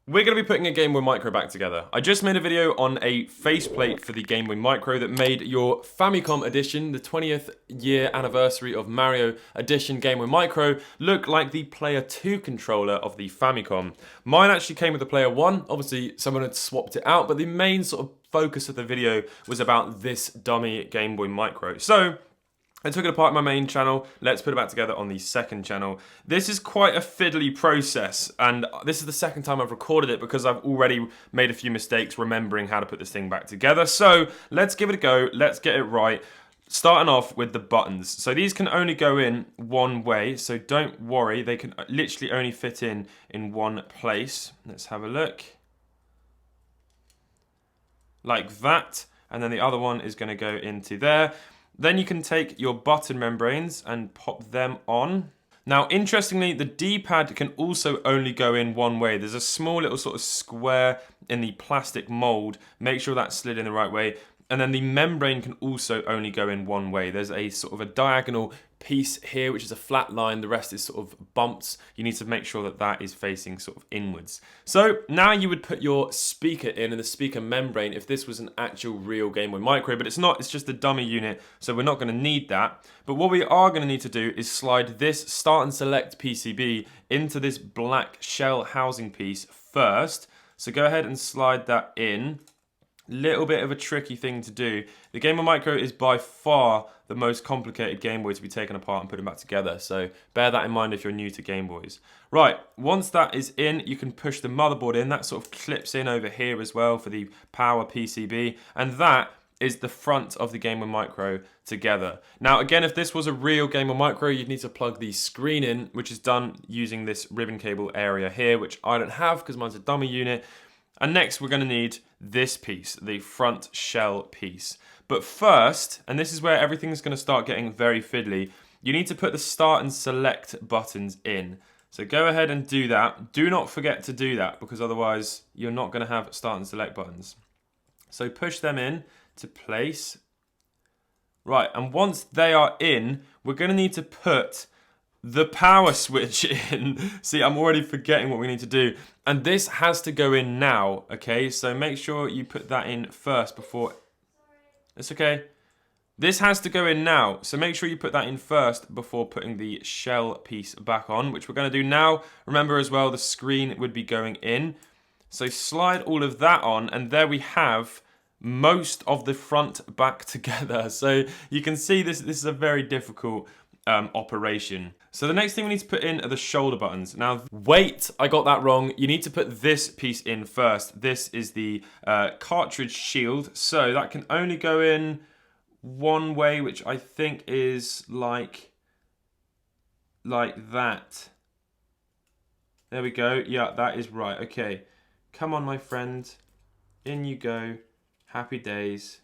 We're going to be putting a GameBoy Micro back together. I just made a video on a faceplate for the GameBoy Micro that made your Famicom edition, the 20th year anniversary of Mario edition GameBoy Micro, look like the Player 2 controller of the Famicom. Mine actually came with the Player 1, obviously someone had swapped it out, but the main sort of focus of the video was about this dummy GameBoy Micro. So, I took it apart in my main channel, let's put it back together on the second channel. This is quite a fiddly process, and this is the second time I've recorded it because I've already made a few mistakes remembering how to put this thing back together. So let's give it a go, let's get it right. Starting off with the buttons. So these can only go in one way, so don't worry, they can literally only fit in one place. Let's have a look. Like that, and then the other one is going to go into there. Then you can take your button membranes and pop them on. Now, interestingly, the D-pad can also only go in one way. There's a small little sort of square in the plastic mold. Make sure that's slid in the right way. And then the membrane can also only go in one way. There's a sort of a diagonal piece here, which is a flat line. The rest is sort of bumps. You need to make sure that that is facing sort of inwards. So now you would put your speaker in and the speaker membrane if this was an actual real GameBoy Micro, but it's not, it's just a dummy unit, so we're not going to need that. But what we are going to need to do is slide this start and select PCB into this black shell housing piece first. So go ahead and slide that in. Little bit of a tricky thing to do. The GameBoy Micro is by far the most complicated Game Boy to be taken apart and put back together, so bear that in mind if you're new to Game Boys. Right, once that is in, you can push the motherboard in. That sort of clips in over here as well for the power PCB, and that is the front of the GameBoy Micro together. Now again, if this was a real GameBoy Micro, you'd need to plug the screen in, which is done using this ribbon cable area here, which I don't have because mine's a dummy unit. And next we're going to need this piece, the front shell piece. But first, and this is where everything's going to start getting very fiddly, you need to put the start and select buttons in. So go ahead and do that. Do not forget to do that because otherwise you're not going to have start and select buttons. So push them in to place. Right, and once they are in, we're going to need to put the power switch in. See, I'm already forgetting what we need to do. And this has to go in now, okay? So make sure you put that in first before... It's okay. This has to go in now. So make sure you put that in first before putting the shell piece back on, which we're going to do now. Remember as well, the screen would be going in. So slide all of that on, and there we have most of the front back together. So you can see this is a very difficult operation. So the next thing we need to put in are the shoulder buttons. Now, wait, I got that wrong. You need to put this piece in first. This is the cartridge shield. So that can only go in one way, which I think is like that. There we go. Yeah, that is right. Okay. Come on, my friend. In you go. Happy days.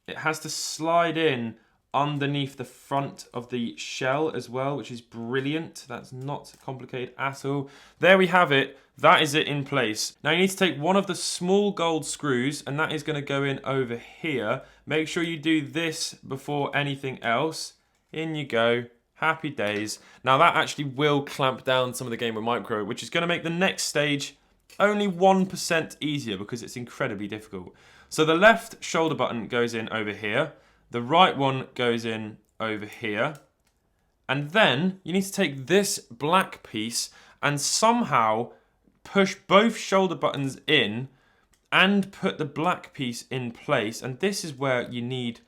It has to slide in underneath the front of the shell as well, which is brilliant. That's not complicated at all. There we have it. That is it in place. Now you need to take one of the small gold screws, and that is going to go in over here. Make sure you do this before anything else. In you go. Happy days. Now that actually will clamp down some of the GameBoy Micro, which is going to make the next stage only 1% easier because it's incredibly difficult. So the left shoulder button goes in over here. The right one goes in over here. And then you need to take this black piece and somehow push both shoulder buttons in and put the black piece in place. And this is where you need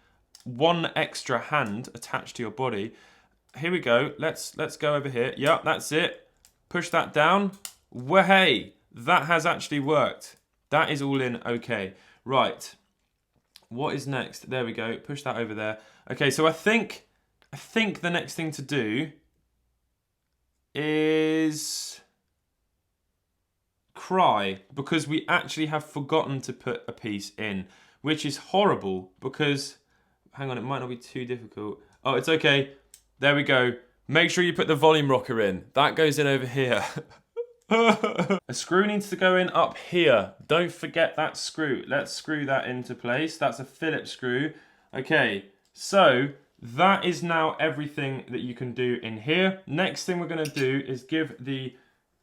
one extra hand attached to your body. Here we go. Let's go over here. Yep, that's it. Push that down. Wahey! That has actually worked. That is all in okay. Right. What is next? There we go. Push that over there. Okay, so I think the next thing to do is cry, because we actually have forgotten to put a piece in, which is horrible because, hang on, it might not be too difficult. Oh, it's okay. There we go. Make sure you put the volume rocker in. That goes in over here. A screw needs to go in up here. Don't forget that screw. Let's screw that into place. That's a Phillips screw. Okay, so that is now everything that you can do in here. Next thing we're going to do is give the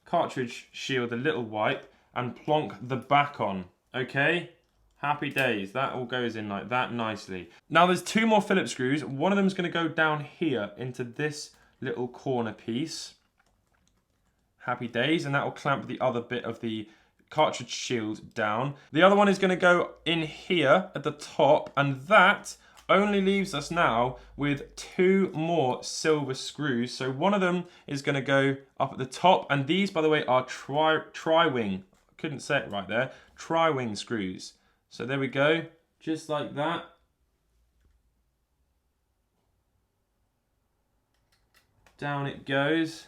cartridge shield a little wipe and plonk the back on, okay? Happy days, that all goes in like that nicely. Now there's 2 more Phillips screws. One of them is going to go down here into this little corner piece. Happy days, and that will clamp the other bit of the cartridge shield down. The other one is going to go in here at the top, and that only leaves us now with 2 more silver screws. So one of them is going to go up at the top, and these, by the way, are tri-wing. Couldn't say it right there. Tri-wing screws. So there we go, just like that. Down it goes.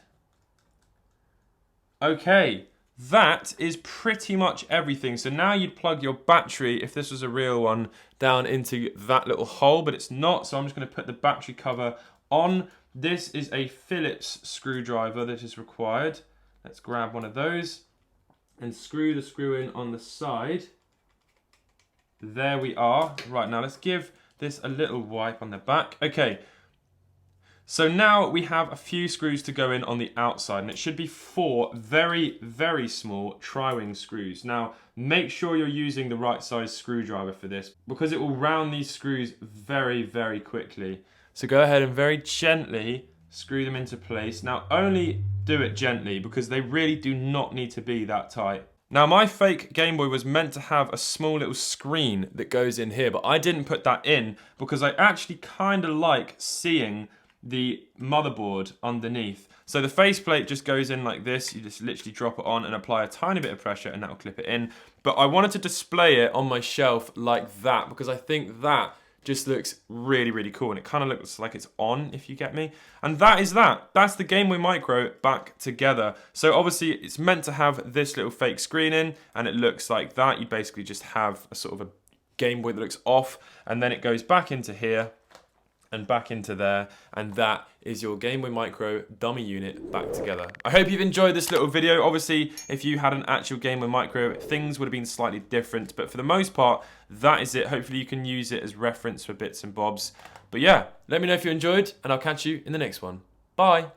Okay, that is pretty much everything. So now you'd plug your battery, if this was a real one, down into that little hole, but it's not. So I'm just going to put the battery cover on. This is a Phillips screwdriver that is required. Let's grab one of those and screw the screw in on the side. There we are. Right, now let's give this a little wipe on the back. Okay, so now we have a few screws to go in on the outside, and it should be 4 very, very small tri-wing screws. Now, make sure you're using the right size screwdriver for this, because it will round these screws very, very quickly. So go ahead and very gently screw them into place. Now, only do it gently, because they really do not need to be that tight. Now, my fake Game Boy was meant to have a small little screen that goes in here, but I didn't put that in because I actually kind of like seeing the motherboard underneath. So the faceplate just goes in like this. You just literally drop it on and apply a tiny bit of pressure and that will clip it in. But I wanted to display it on my shelf like that because I think that just looks really, really cool, and it kind of looks like it's on, if you get me. And that is that. That's the Game Boy Micro back together. So obviously it's meant to have this little fake screen in, and it looks like that. You basically just have a sort of a Game Boy that looks off, and then it goes back into here and back into there, and that is your Game Boy Micro dummy unit back together. I hope you've enjoyed this little video. Obviously, if you had an actual Game Boy Micro, things would have been slightly different, but for the most part, that is it. Hopefully you can use it as reference for bits and bobs. But yeah, let me know if you enjoyed, and I'll catch you in the next one. Bye!